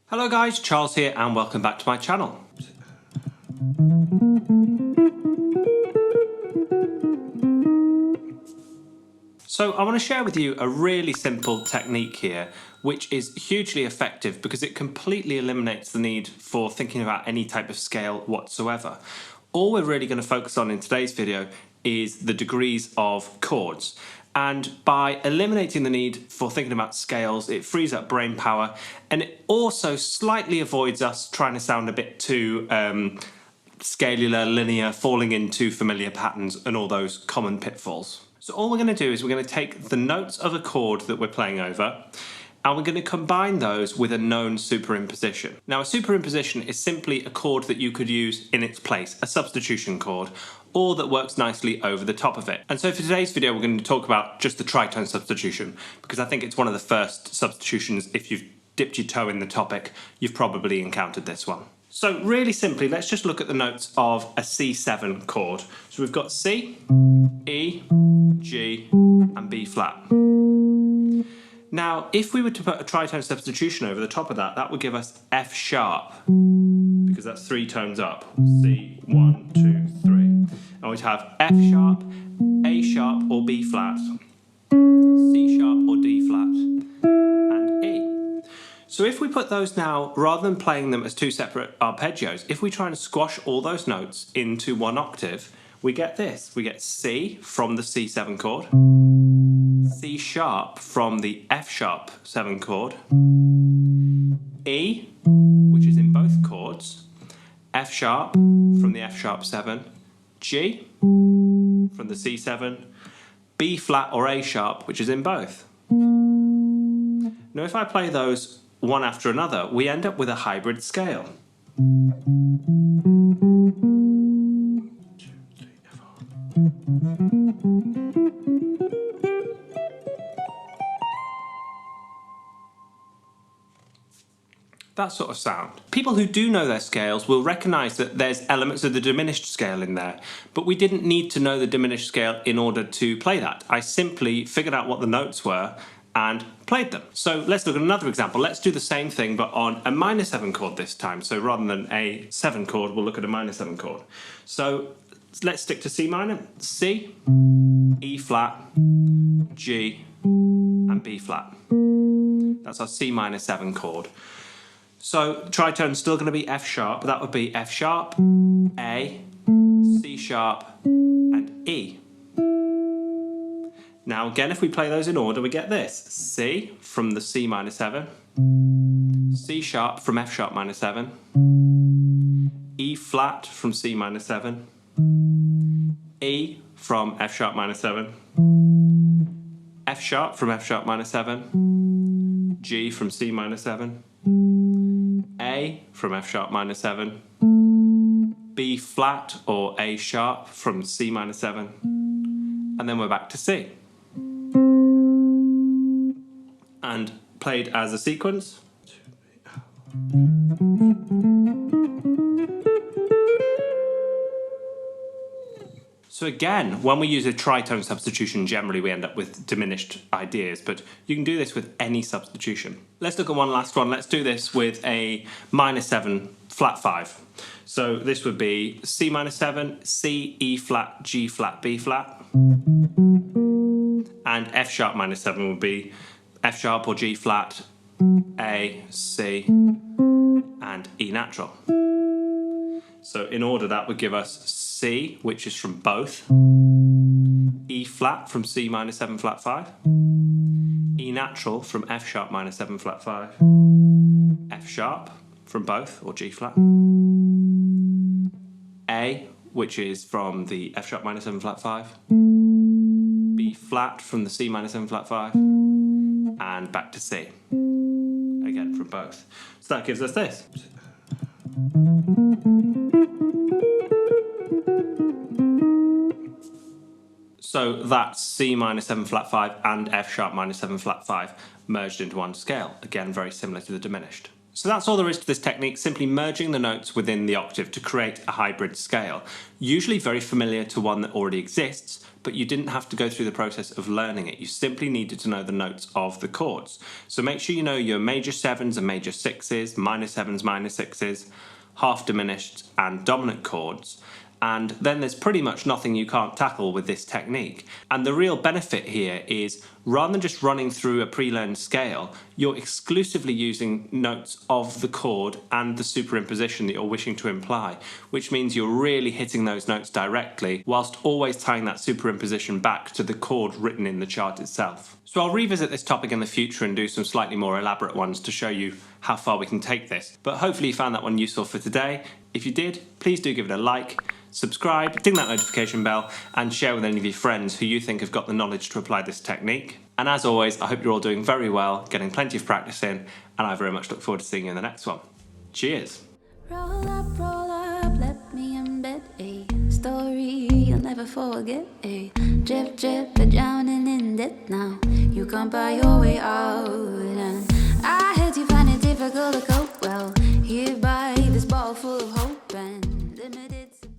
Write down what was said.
Hello guys, Charles here and welcome back to my channel. So I want to share with you a really simple technique here which is hugely effective because it completely eliminates the need for thinking about any type of scale whatsoever. All we're really going to focus on in today's video is the degrees of chords. And by eliminating the need for thinking about scales, it frees up brain power and it also slightly avoids us trying to sound a bit too scalular, linear, falling into familiar patterns and all those common pitfalls. So all we're going to do is we're going to take the notes of a chord that we're playing over and we're going to combine those with a known superimposition. Now a superimposition is simply a chord that you could use in its place, a substitution chord, or that works nicely over the top of it. And so for today's video we're going to talk about just the tritone substitution because I think it's one of the first substitutions. If you've dipped your toe in the topic, you've probably encountered this one. So really simply, let's just look at the notes of a C7 chord. So we've got C, E, G, and B flat. Now, if we were to put a tritone substitution over the top of that, that would give us F sharp, because that's three tones up. C, 1, 2, 3. And we'd have F sharp, A sharp or B flat, C sharp or D flat, and E. So if we put those now, rather than playing them as two separate arpeggios, if we try and squash all those notes into one octave, we get this. We get C from the C7 chord, C sharp from the F sharp 7 chord, E, which is in both chords, F sharp from the F sharp 7, G from the C7, B flat or A sharp, which is in both. Now if I play those one after another, we end up with a hybrid scale. That sort of sound. People who do know their scales will recognise that there's elements of the diminished scale in there, but we didn't need to know the diminished scale in order to play that. I simply figured out what the notes were and played them. So let's look at another example. Let's do the same thing but on a minor 7 chord this time. So rather than a 7 chord, we'll look at a minor 7 chord. So let's stick to C minor. C, E flat, G, and B flat. That's our C minor 7 chord. So tritone's still going to be F sharp. That would be F sharp, A, C sharp, and E. Now again, if we play those in order, we get this. C from the C minor 7, C sharp from F sharp minor 7, E flat from C minor 7, E from F sharp minor 7, F sharp from F sharp minor 7, G from C minor 7, A from F sharp minor 7, B flat or A sharp from C minor 7, and then we're back to C. And played as a sequence. So again, when we use a tritone substitution, generally we end up with diminished ideas, but you can do this with any substitution. Let's look at one last one. Let's do this with a minor 7 flat 5. So this would be C minor 7, C, E flat, G flat, B flat. And F sharp minor 7 would be F sharp or G flat, A, C, and E natural. So in order that would give us C, which is from both, E flat from C minor 7 flat 5, E natural from F sharp minor 7 flat 5, F sharp from both or G flat, A, which is from the F sharp minor 7 flat 5, B flat from the C minor 7 flat 5, and back to C, again from both. So that gives us this. So that's C minor 7 flat 5 and F sharp minor 7 flat 5 merged into one scale. Again, very similar to the diminished. So that's all there is to this technique, simply merging the notes within the octave to create a hybrid scale. Usually very familiar to one that already exists, but you didn't have to go through the process of learning it. You simply needed to know the notes of the chords. So make sure you know your major 7s and major 6s, minor 7s, minor 6s, half diminished and dominant chords. And then there's pretty much nothing you can't tackle with this technique. And the real benefit here is rather than just running through a pre-learned scale, you're exclusively using notes of the chord and the superimposition that you're wishing to imply, which means you're really hitting those notes directly whilst always tying that superimposition back to the chord written in the chart itself. So I'll revisit this topic in the future and do some slightly more elaborate ones to show you how far we can take this. But hopefully you found that one useful for today. If you did, please do give it a like, subscribe, ding that notification bell, and share with any of your friends who you think have got the knowledge to apply this technique. And as always, I hope you're all doing very well, getting plenty of practice in, and I very much look forward to seeing you in the next one. Cheers! Roll up, let me embed a story you'll never forget. A drip, drip, you're drowning in debt now. You can't buy your way out, and I heard you find it difficult to cope well.